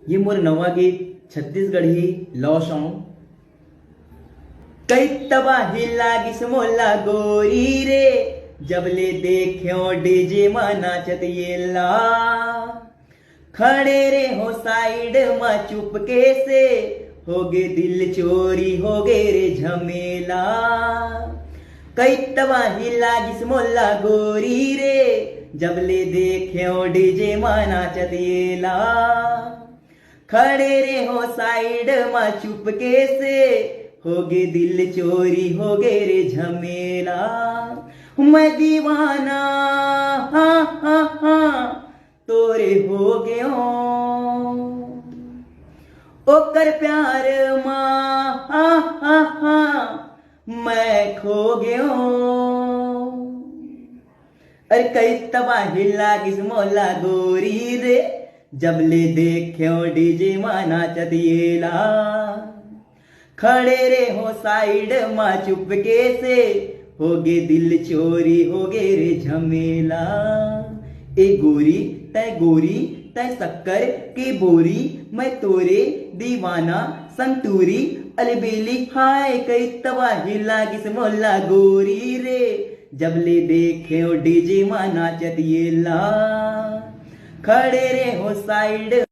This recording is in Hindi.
ये मोर नवा गीत छत्तीसगढ़ी लव सॉन्ग। कई तबाही लागिस मोला गोरी रे, जबले देख्यो डीजे मा नाचत येला। खड़े रे हो साइड मा चुपके से, होगे दिल चोरी होगे रे झमेला। कई तबाही लागिस मोला गोरी रे, जबले देख्यो डीजे मा नाचत येला। खड़े रे हो साइड मा चुपके से, होगे दिल चोरी होगे रे झमेला। मैं दीवाना हाँ हाँ हाँ तोरे हो गयो, ओकर प्यार माँ हाँ हाँ हाँ मैं खो गयो। अरे कई तबाही लागिस मोला गोरी रे, जबले देख्यो डीजे मा नाचत येला। खड़े रे हो साइड मा चुपके से, होगे दिल चोरी होगे रे झमेला। ए गोरी तय शक्कर के बोरी, मैं तोरे दीवाना संतूरी। अलबेली हाय कई तबाही लागिस मोला गोरी रे, जबले देख्यो डीजे मा नाचत येला। खड़े रे हो साइड